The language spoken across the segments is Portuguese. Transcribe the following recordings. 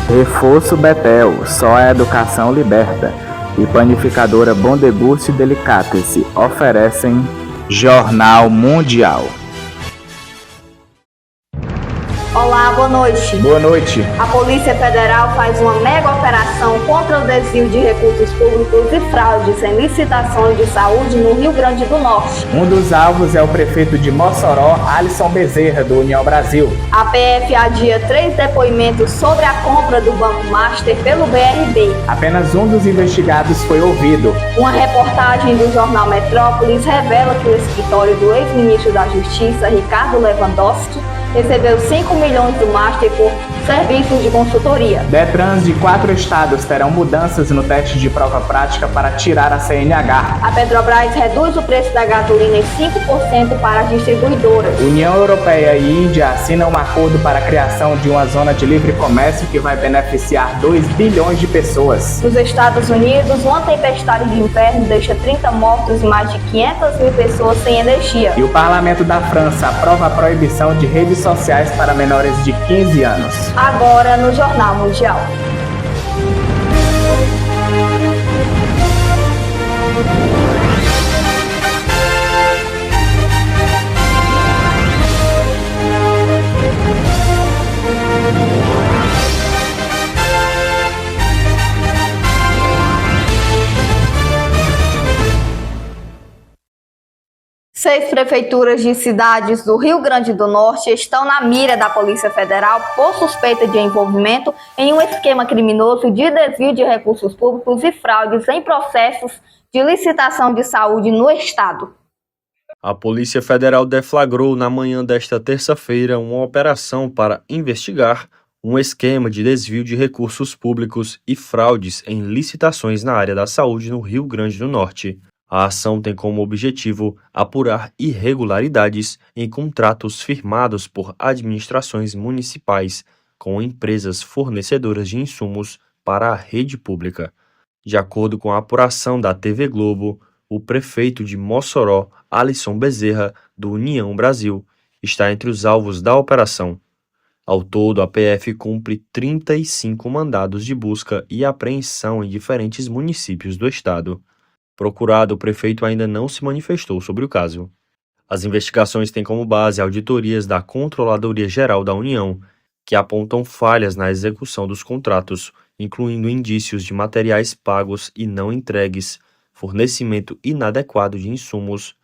Reforço Betel, só a educação liberta. E panificadora Bom Deguste e Delicatessen oferecem Jornal Mundial. Olá, boa noite. Boa noite. A Polícia Federal faz uma mega operação contra o desvio de recursos públicos e fraudes em licitações de saúde no Rio Grande do Norte. Um dos alvos é o prefeito de Mossoró, Alisson Bezerra, do União Brasil. A PF adia 3 depoimentos sobre a compra do Banco Master pelo BRB. Apenas um dos investigados foi ouvido. Uma reportagem do jornal Metrópolis revela que o escritório do ex-ministro da Justiça, Ricardo Lewandowski, recebeu 5 milhões do Master por serviços de consultoria. Detrans de 4 estados terão mudanças no teste de prova prática para tirar a CNH. A Petrobras reduz o preço da gasolina em 5% para as distribuidoras. União Europeia e Índia assinam um acordo para a criação de uma zona de livre comércio que vai beneficiar 2 bilhões de pessoas. Nos Estados Unidos, uma tempestade de inverno deixa 30 mortos e mais de 500 mil pessoas sem energia. E o Parlamento da França aprova a proibição de redes sociais para menores de 15 anos. Agora no Jornal Mundial. Seis prefeituras de cidades do Rio Grande do Norte estão na mira da Polícia Federal por suspeita de envolvimento em um esquema criminoso de desvio de recursos públicos e fraudes em processos de licitação de saúde no estado. A Polícia Federal deflagrou na manhã desta terça-feira uma operação para investigar um esquema de desvio de recursos públicos e fraudes em licitações na área da saúde no Rio Grande do Norte. A ação tem como objetivo apurar irregularidades em contratos firmados por administrações municipais com empresas fornecedoras de insumos para a rede pública. De acordo com a apuração da TV Globo, o prefeito de Mossoró, Alisson Bezerra, do União Brasil, está entre os alvos da operação. Ao todo, a PF cumpre 35 mandados de busca e apreensão em diferentes municípios do estado. Procurado, o prefeito ainda não se manifestou sobre o caso. As investigações têm como base auditorias da Controladoria Geral da União, que apontam falhas na execução dos contratos, incluindo indícios de materiais pagos e não entregues, fornecimento inadequado de insumos.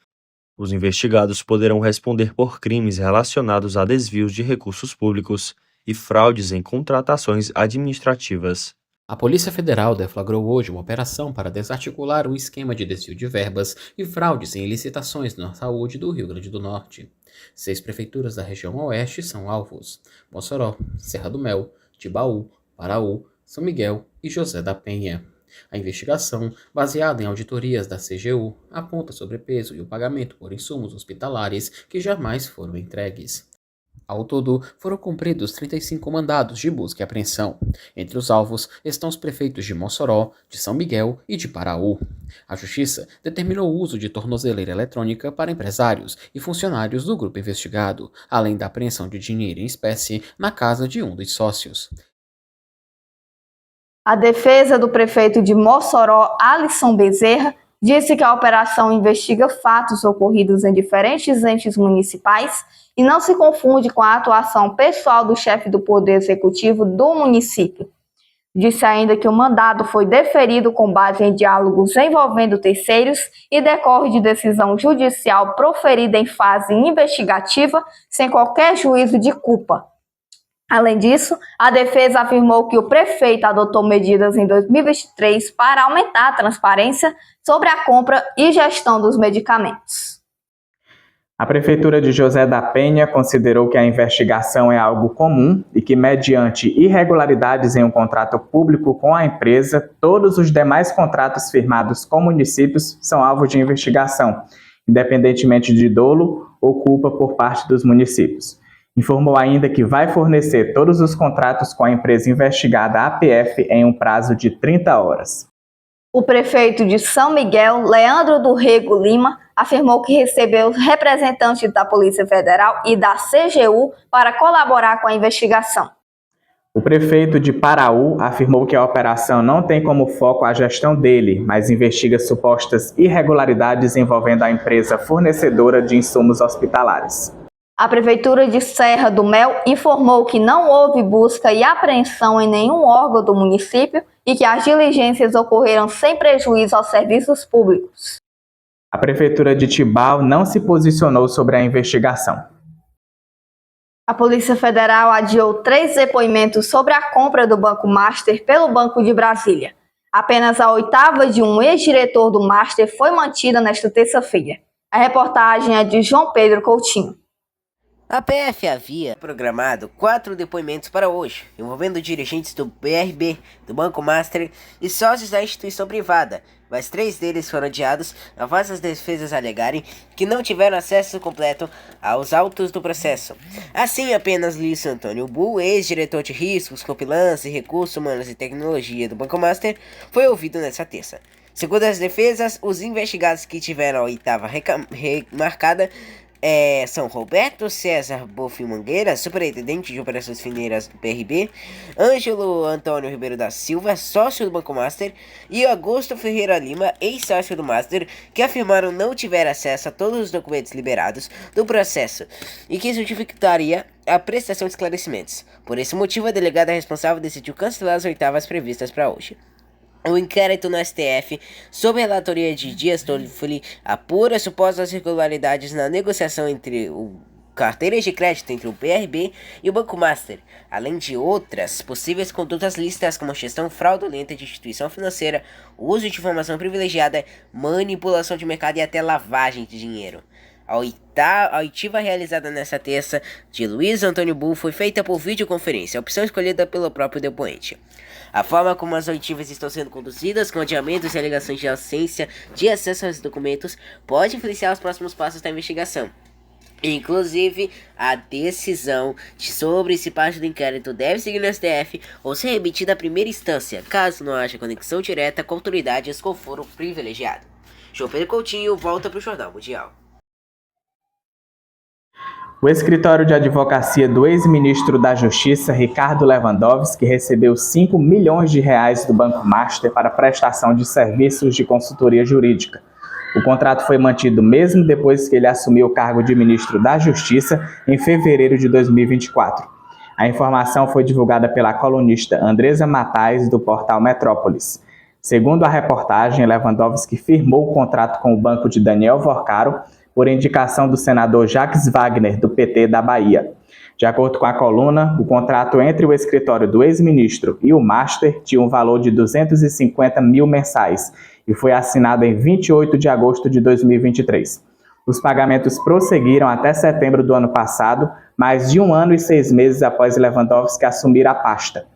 Os investigados poderão responder por crimes relacionados a desvios de recursos públicos e fraudes em contratações administrativas. A Polícia Federal deflagrou hoje uma operação para desarticular um esquema de desvio de verbas e fraudes em licitações na saúde do Rio Grande do Norte. 6 prefeituras da região oeste são alvos: Mossoró, Serra do Mel, Tibaú, Paraú, São Miguel e José da Penha. A investigação, baseada em auditorias da CGU, aponta sobrepeso e o pagamento por insumos hospitalares que jamais foram entregues. Ao todo, foram cumpridos 35 mandados de busca e apreensão. Entre os alvos estão os prefeitos de Mossoró, de São Miguel e de Paraú. A Justiça determinou o uso de tornozeleira eletrônica para empresários e funcionários do grupo investigado, além da apreensão de dinheiro em espécie na casa de um dos sócios. A defesa do prefeito de Mossoró, Alisson Bezerra, disse que a operação investiga fatos ocorridos em diferentes entes municipais e não se confunde com a atuação pessoal do chefe do Poder Executivo do município. Disse ainda que o mandado foi deferido com base em diálogos envolvendo terceiros e decorre de decisão judicial proferida em fase investigativa sem qualquer juízo de culpa. Além disso, a defesa afirmou que o prefeito adotou medidas em 2023 para aumentar a transparência sobre a compra e gestão dos medicamentos. A Prefeitura de José da Penha considerou que a investigação é algo comum e que, mediante irregularidades em um contrato público com a empresa, todos os demais contratos firmados com municípios são alvo de investigação, independentemente de dolo ou culpa por parte dos municípios. Informou ainda que vai fornecer todos os contratos com a empresa investigada APF em um prazo de 30 horas. O prefeito de São Miguel, Leandro do Rego Lima, afirmou que recebeu representantes da Polícia Federal e da CGU para colaborar com a investigação. O prefeito de Paraú afirmou que a operação não tem como foco a gestão dele, mas investiga supostas irregularidades envolvendo a empresa fornecedora de insumos hospitalares. A Prefeitura de Serra do Mel informou que não houve busca e apreensão em nenhum órgão do município e que as diligências ocorreram sem prejuízo aos serviços públicos. A Prefeitura de Tibau não se posicionou sobre a investigação. A Polícia Federal adiou 3 depoimentos sobre a compra do Banco Master pelo Banco de Brasília. Apenas a 8ª de um ex-diretor do Master foi mantida nesta terça-feira. A reportagem é de João Pedro Coutinho. A PF havia programado 4 depoimentos para hoje, envolvendo dirigentes do BRB, do Banco Master e sócios da instituição privada, mas 3 deles foram adiados após as defesas alegarem que não tiveram acesso completo aos autos do processo. Assim, apenas Luiz Antônio Bull, ex-diretor de riscos, compliance, recursos humanos e tecnologia do Banco Master, foi ouvido nesta terça. Segundo as defesas, os investigados que tiveram a 8ª remarcada são Roberto César Bofi Mangueira, superintendente de operações financeiras do PRB, Ângelo Antônio Ribeiro da Silva, sócio do Banco Master, e Augusto Ferreira Lima, ex-sócio do Master, que afirmaram não tiver acesso a todos os documentos liberados do processo e que isso dificultaria a prestação de esclarecimentos. Por esse motivo, a delegada responsável decidiu cancelar as 8º previstas para hoje. O inquérito no STF, sob a relatoria de Dias Toffoli, apura supostas irregularidades na negociação entre carteiras de crédito entre o BRB e o Banco Master, além de outras possíveis condutas lícitas como gestão fraudulenta de instituição financeira, uso de informação privilegiada, manipulação de mercado e até lavagem de dinheiro. A oitiva realizada nesta terça de Luiz Antônio Bull foi feita por videoconferência, a opção escolhida pelo próprio depoente. A forma como as oitivas estão sendo conduzidas, com adiamentos e alegações de ausência de acesso aos documentos, pode influenciar os próximos passos da investigação. Inclusive, a decisão sobre se parte do inquérito deve seguir no STF ou ser remetida à primeira instância, caso não haja conexão direta com autoridades com foro privilegiado. João Pedro Coutinho volta para o Jornal Mundial. O escritório de advocacia do ex-ministro da Justiça, Ricardo Lewandowski, recebeu 5 milhões de reais do Banco Master para prestação de serviços de consultoria jurídica. O contrato foi mantido mesmo depois que ele assumiu o cargo de ministro da Justiça em fevereiro de 2024. A informação foi divulgada pela colunista Andresa Matais, do portal Metrópolis. Segundo a reportagem, Lewandowski firmou o contrato com o banco de Daniel Vorcaro, por indicação do senador Jacques Wagner, do PT da Bahia. De acordo com a coluna, o contrato entre o escritório do ex-ministro e o Master tinha um valor de 250 mil mensais e foi assinado em 28 de agosto de 2023. Os pagamentos prosseguiram até setembro do ano passado, mais de 1 ano e 6 meses após Lewandowski assumir a pasta.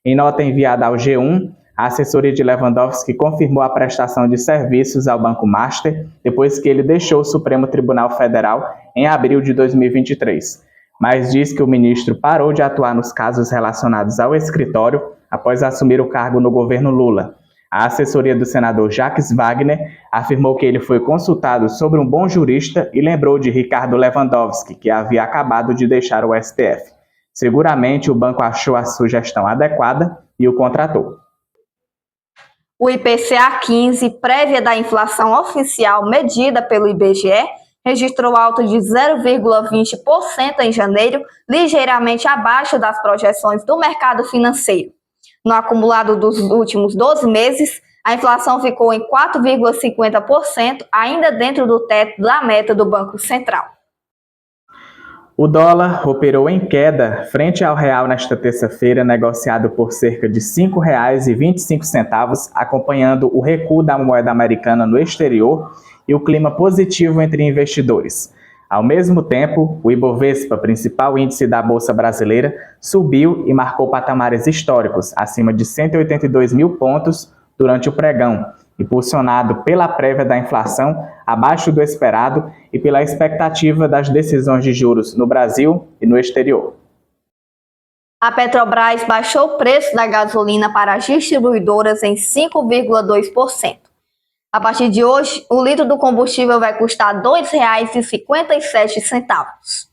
Em nota enviada ao G1, a assessoria de Lewandowski confirmou a prestação de serviços ao Banco Master depois que ele deixou o Supremo Tribunal Federal em abril de 2023, mas diz que o ministro parou de atuar nos casos relacionados ao escritório após assumir o cargo no governo Lula. A assessoria do senador Jacques Wagner afirmou que ele foi consultado sobre um bom jurista e lembrou de Ricardo Lewandowski, que havia acabado de deixar o STF. Seguramente o banco achou a sugestão adequada e o contratou. O IPCA 15, prévia da inflação oficial medida pelo IBGE, registrou alta de 0,20% em janeiro, ligeiramente abaixo das projeções do mercado financeiro. No acumulado dos últimos 12 meses, a inflação ficou em 4,50%, ainda dentro do teto da meta do Banco Central. O dólar operou em queda frente ao real nesta terça-feira, negociado por cerca de R$ 5,25, acompanhando o recuo da moeda americana no exterior e o clima positivo entre investidores. Ao mesmo tempo, o Ibovespa, principal índice da Bolsa Brasileira, subiu e marcou patamares históricos, acima de 182 mil pontos durante o pregão, impulsionado pela prévia da inflação abaixo do esperado e pela expectativa das decisões de juros no Brasil e no exterior. A Petrobras baixou o preço da gasolina para as distribuidoras em 5,2%. A partir de hoje, o litro do combustível vai custar R$ 2,57.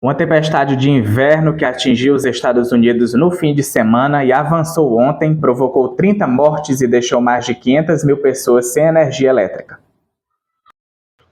Uma tempestade de inverno que atingiu os Estados Unidos no fim de semana e avançou ontem provocou 30 mortes e deixou mais de 500 mil pessoas sem energia elétrica.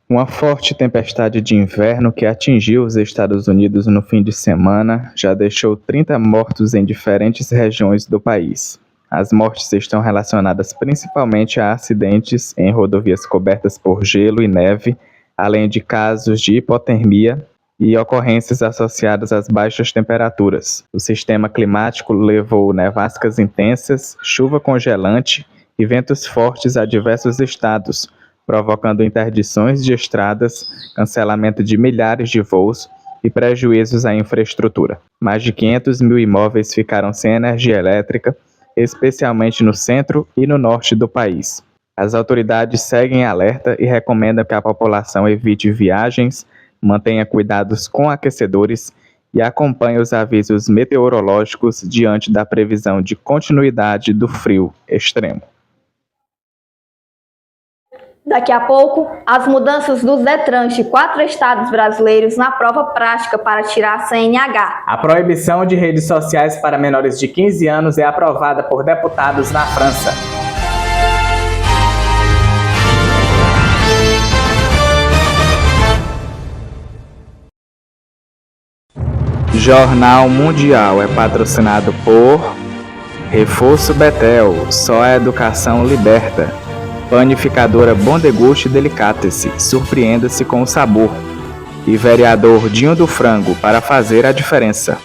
Uma forte tempestade de inverno que atingiu os Estados Unidos no fim de semana já deixou 30 mortos em diferentes regiões do país. As mortes estão relacionadas principalmente a acidentes em rodovias cobertas por gelo e neve, além de casos de hipotermia e ocorrências associadas às baixas temperaturas. O sistema climático levou nevascas intensas, chuva congelante e ventos fortes a diversos estados, provocando interdições de estradas, cancelamento de milhares de voos e prejuízos à infraestrutura. Mais de 500 mil imóveis ficaram sem energia elétrica, especialmente no centro e no norte do país. As autoridades seguem alerta e recomendam que a população evite viagens, mantenha cuidados com aquecedores e acompanhe os avisos meteorológicos diante da previsão de continuidade do frio extremo. Daqui a pouco, as mudanças dos DETRANs de 4 estados brasileiros na prova prática para tirar a CNH. A proibição de redes sociais para menores de 15 anos é aprovada por deputados na França. Jornal Mundial é patrocinado por Reforço Betel, só a educação liberta. Panificadora Bom Deguste Delicatessen, surpreenda-se com o sabor. E vereador Dinho do Frango, para fazer a diferença.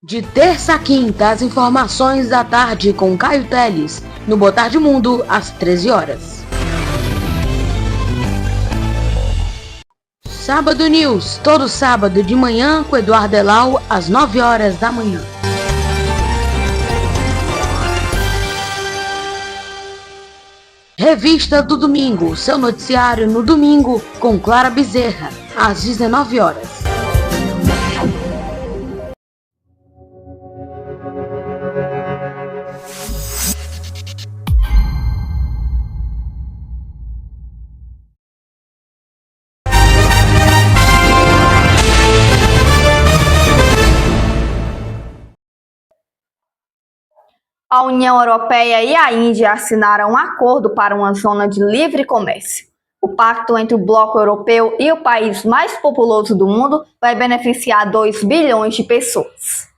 De terça a quinta, as informações da tarde com Caio Teles, no Boa Tarde Mundo, às 13 horas. Sábado News, todo sábado de manhã com Eduardo Elau, às 9 horas da manhã. Revista do Domingo, seu noticiário no domingo com Clara Bezerra, às 19 horas. A União Europeia e a Índia assinaram um acordo para uma zona de livre comércio. O pacto entre o bloco europeu e o país mais populoso do mundo vai beneficiar 2 bilhões de pessoas.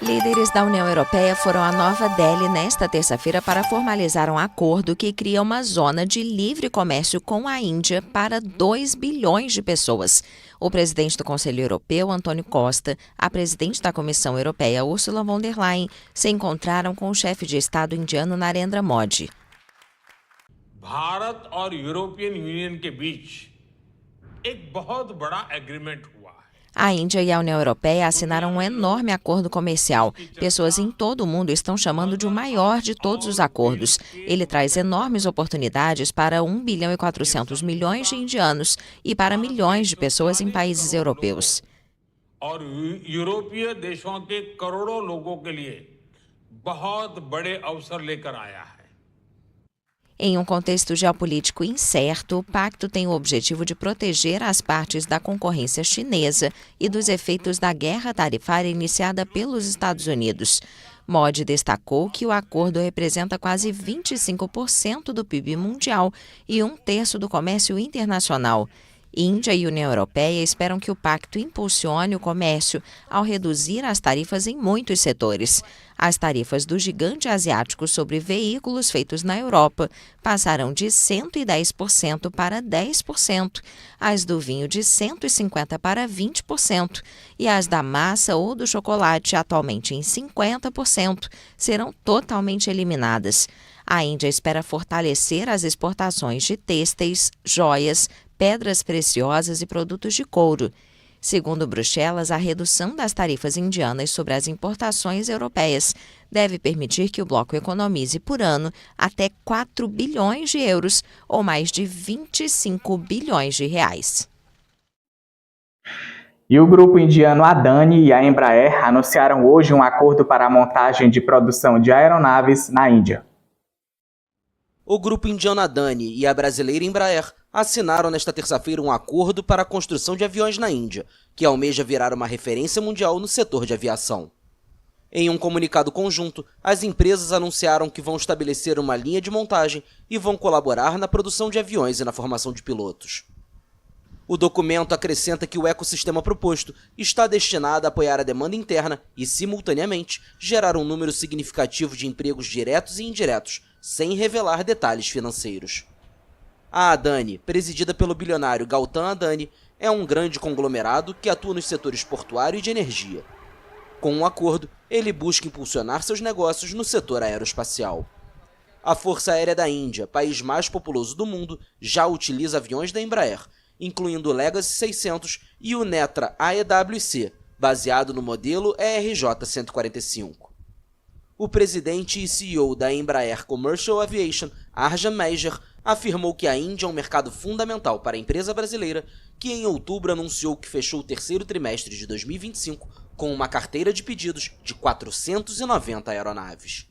Líderes da União Europeia foram a Nova Delhi nesta terça-feira para formalizar um acordo que cria uma zona de livre comércio com a Índia para 2 bilhões de pessoas. O presidente do Conselho Europeu, Antônio Costa, a presidente da Comissão Europeia, Ursula von der Leyen, se encontraram com o chefe de Estado indiano Narendra Modi. Bharat और European union के बीच एक बहुत बड़ा एग्रीमेंट हुआ. A Índia e a União Europeia assinaram um enorme acordo comercial. Pessoas em todo o mundo estão chamando de o maior de todos os acordos. Ele traz enormes oportunidades para 1 bilhão e 400 milhões de indianos e para milhões de pessoas em países europeus. और यूरोपीय देशों के करोड़ों लोगों के लिए बहुत बड़े अवसर लेकर आया है. Em um contexto geopolítico incerto, o pacto tem o objetivo de proteger as partes da concorrência chinesa e dos efeitos da guerra tarifária iniciada pelos Estados Unidos. Modi destacou que o acordo representa quase 25% do PIB mundial e 1/3 do comércio internacional. Índia e União Europeia esperam que o pacto impulsione o comércio ao reduzir as tarifas em muitos setores. As tarifas do gigante asiático sobre veículos feitos na Europa passaram de 110% para 10%, as do vinho de 150% para 20% e as da massa ou do chocolate, atualmente em 50%, serão totalmente eliminadas. A Índia espera fortalecer as exportações de têxteis, joias, pedras preciosas e produtos de couro. Segundo Bruxelas, a redução das tarifas indianas sobre as importações europeias deve permitir que o bloco economize por ano até 4 bilhões de euros, ou mais de 25 bilhões de reais. E o grupo indiano Adani e a Embraer anunciaram hoje um acordo para a montagem de produção de aeronaves na Índia. O grupo indiano Adani e a brasileira Embraer assinaram nesta terça-feira um acordo para a construção de aviões na Índia, que almeja virar uma referência mundial no setor de aviação. Em um comunicado conjunto, as empresas anunciaram que vão estabelecer uma linha de montagem e vão colaborar na produção de aviões e na formação de pilotos. O documento acrescenta que o ecossistema proposto está destinado a apoiar a demanda interna e, simultaneamente, gerar um número significativo de empregos diretos e indiretos, sem revelar detalhes financeiros. A Adani, presidida pelo bilionário Gautam Adani, é um grande conglomerado que atua nos setores portuário e de energia. Com um acordo, ele busca impulsionar seus negócios no setor aeroespacial. A Força Aérea da Índia, país mais populoso do mundo, já utiliza aviões da Embraer, incluindo o Legacy 600 e o Netra AEWC, baseado no modelo ERJ-145. O presidente e CEO da Embraer Commercial Aviation, Arjun Major, afirmou que a Índia é um mercado fundamental para a empresa brasileira, que em outubro anunciou que fechou o terceiro trimestre de 2025 com uma carteira de pedidos de 490 aeronaves.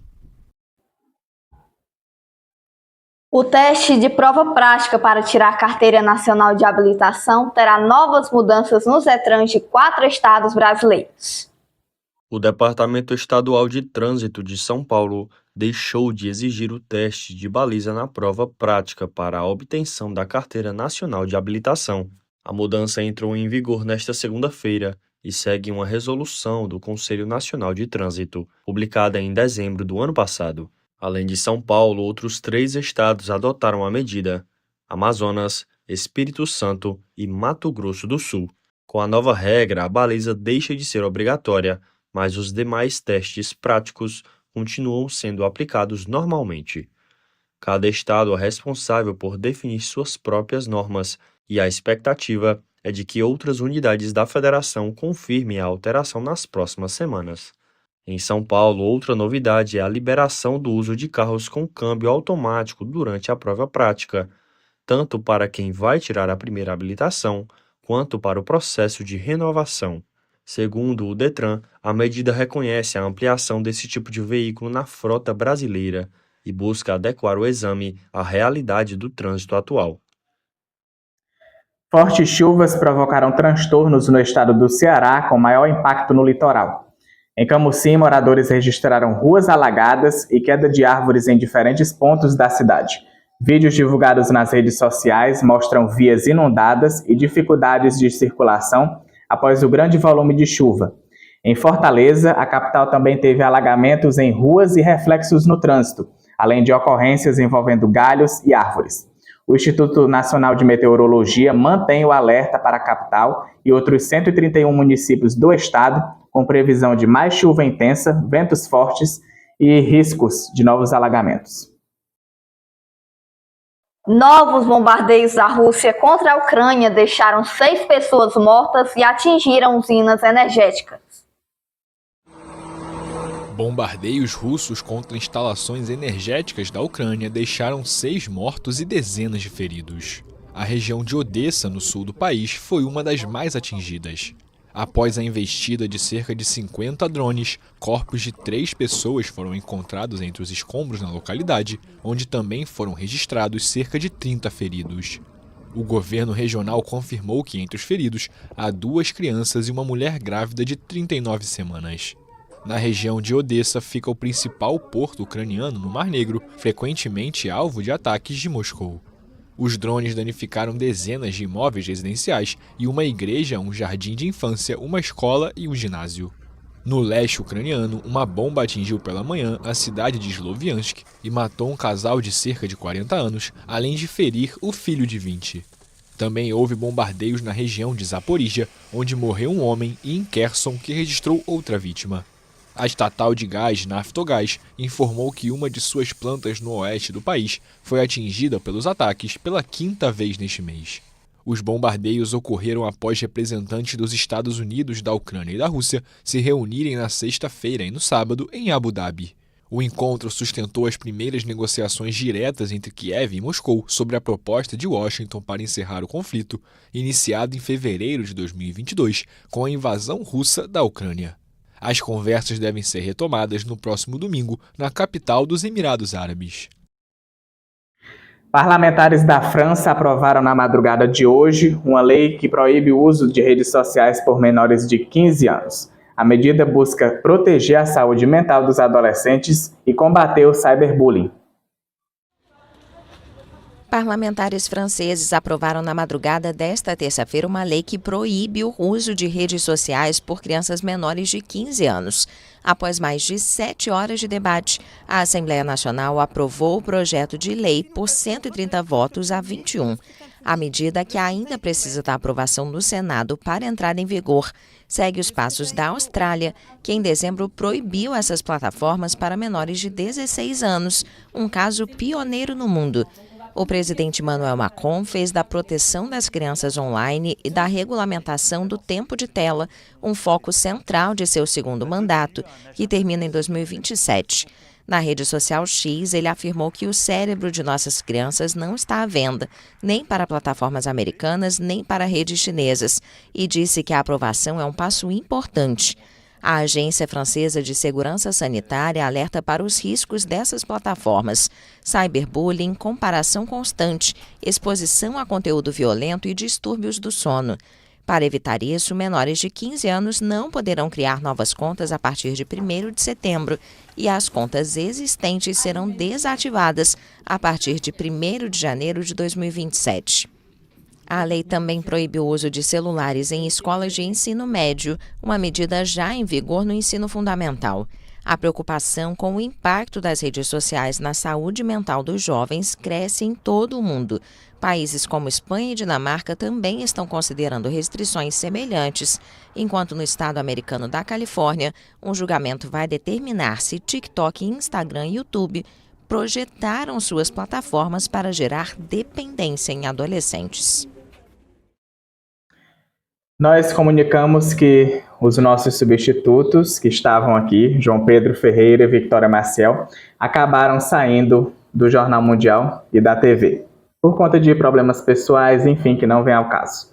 O teste de prova prática para tirar a Carteira Nacional de Habilitação terá novas mudanças nos DETRANs de 4 estados brasileiros. O Departamento Estadual de Trânsito de São Paulo deixou de exigir o teste de baliza na prova prática para a obtenção da Carteira Nacional de Habilitação. A mudança entrou em vigor nesta segunda-feira e segue uma resolução do Conselho Nacional de Trânsito, publicada em dezembro do ano passado. Além de São Paulo, outros 3 estados adotaram a medida: Amazonas, Espírito Santo e Mato Grosso do Sul. Com a nova regra, a baliza deixa de ser obrigatória, mas os demais testes práticos continuam sendo aplicados normalmente. Cada estado é responsável por definir suas próprias normas e a expectativa é de que outras unidades da federação confirmem a alteração nas próximas semanas. Em São Paulo, outra novidade é a liberação do uso de carros com câmbio automático durante a prova prática, tanto para quem vai tirar a primeira habilitação, quanto para o processo de renovação. Segundo o Detran, a medida reconhece a ampliação desse tipo de veículo na frota brasileira e busca adequar o exame à realidade do trânsito atual. Fortes chuvas provocaram transtornos no estado do Ceará, com maior impacto no litoral. Em Camusim, moradores registraram ruas alagadas e queda de árvores em diferentes pontos da cidade. Vídeos divulgados nas redes sociais mostram vias inundadas e dificuldades de circulação após o grande volume de chuva. Em Fortaleza, a capital também teve alagamentos em ruas e reflexos no trânsito, além de ocorrências envolvendo galhos e árvores. O Instituto Nacional de Meteorologia mantém o alerta para a capital e outros 131 municípios do estado, com previsão de mais chuva intensa, ventos fortes e riscos de novos alagamentos. Novos bombardeios da Rússia contra a Ucrânia deixaram 6 pessoas mortas e atingiram usinas energéticas. Bombardeios russos contra instalações energéticas da Ucrânia deixaram 6 mortos e dezenas de feridos. A região de Odessa, no sul do país, foi uma das mais atingidas. Após a investida de cerca de 50 drones, corpos de 3 pessoas foram encontrados entre os escombros na localidade, onde também foram registrados cerca de 30 feridos. O governo regional confirmou que entre os feridos há 2 crianças e uma mulher grávida de 39 semanas. Na região de Odessa fica o principal porto ucraniano no Mar Negro, frequentemente alvo de ataques de Moscou. Os drones danificaram dezenas de imóveis residenciais e uma igreja, um jardim de infância, uma escola e um ginásio. No leste ucraniano, uma bomba atingiu pela manhã a cidade de Sloviansk e matou um casal de cerca de 40 anos, além de ferir o filho de 20. Também houve bombardeios na região de Zaporizhia, onde morreu um homem, e em Kherson, que registrou outra vítima. A estatal de gás Naftogás informou que uma de suas plantas no oeste do país foi atingida pelos ataques pela 5ª vez neste mês. Os bombardeios ocorreram após representantes dos Estados Unidos, da Ucrânia e da Rússia se reunirem na sexta-feira e no sábado em Abu Dhabi. O encontro sustentou as primeiras negociações diretas entre Kiev e Moscou sobre a proposta de Washington para encerrar o conflito, iniciado em fevereiro de 2022, com a invasão russa da Ucrânia. As conversas devem ser retomadas no próximo domingo, na capital dos Emirados Árabes. Parlamentares da França aprovaram na madrugada de hoje uma lei que proíbe o uso de redes sociais por menores de 15 anos. A medida busca proteger a saúde mental dos adolescentes e combater o cyberbullying. Parlamentares franceses aprovaram na madrugada desta terça-feira uma lei que proíbe o uso de redes sociais por crianças menores de 15 anos. Após mais de 7 horas de debate, a Assembleia Nacional aprovou o projeto de lei por 130 votos a 21. A medida, que ainda precisa da aprovação do Senado para entrar em vigor, segue os passos da Austrália, que em dezembro proibiu essas plataformas para menores de 16 anos, um caso pioneiro no mundo. O presidente Emmanuel Macron fez da proteção das crianças online e da regulamentação do tempo de tela um foco central de seu segundo mandato, que termina em 2027. Na rede social X, ele afirmou que o cérebro de nossas crianças não está à venda, nem para plataformas americanas, nem para redes chinesas, e disse que a aprovação é um passo importante. A Agência Francesa de Segurança Sanitária alerta para os riscos dessas plataformas: cyberbullying, comparação constante, exposição a conteúdo violento e distúrbios do sono. Para evitar isso, menores de 15 anos não poderão criar novas contas a partir de 1º de setembro e as contas existentes serão desativadas a partir de 1º de janeiro de 2027. A lei também proíbe o uso de celulares em escolas de ensino médio, uma medida já em vigor no ensino fundamental. A preocupação com o impacto das redes sociais na saúde mental dos jovens cresce em todo o mundo. Países como Espanha e Dinamarca também estão considerando restrições semelhantes, enquanto no estado americano da Califórnia, um julgamento vai determinar se TikTok, Instagram e YouTube projetaram suas plataformas para gerar dependência em adolescentes. Nós comunicamos que os nossos substitutos que estavam aqui, João Pedro Ferreira e Victoria Maciel, acabaram saindo do Jornal Mundial e da TV, por conta de problemas pessoais, enfim, que não vem ao caso.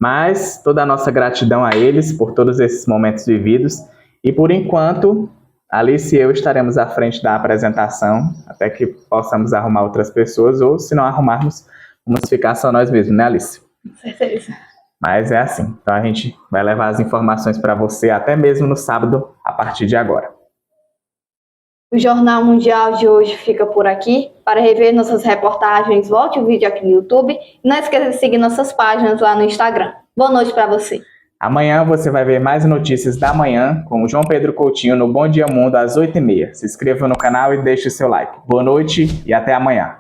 Mas toda a nossa gratidão a eles por todos esses momentos vividos e, por enquanto, Alice e eu estaremos à frente da apresentação, até que possamos arrumar outras pessoas, ou se não arrumarmos, vamos ficar só nós mesmos, né, Alice? Com certeza. Mas é assim, então a gente vai levar as informações para você até mesmo no sábado, a partir de agora. O Jornal Mundial de hoje fica por aqui. Para rever nossas reportagens, volte o vídeo aqui no YouTube e não esqueça de seguir nossas páginas lá no Instagram. Boa noite para você. Amanhã você vai ver mais notícias da manhã com o João Pedro Coutinho no Bom Dia Mundo às 8h30. Se inscreva no canal e deixe o seu like. Boa noite e até amanhã.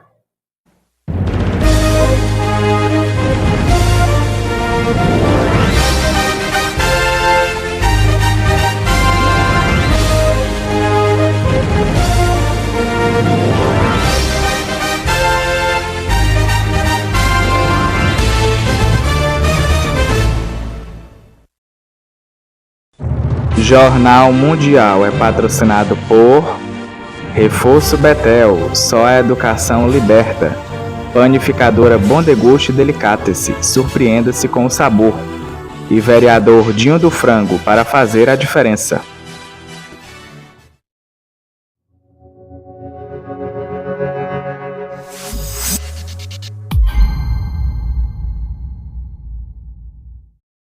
Jornal Mundial é patrocinado por Reforço Betel, só a educação liberta. Panificadora Bom Deguste Delicatessen, surpreenda-se com o sabor. E vereador Dinho do Frango, para fazer a diferença.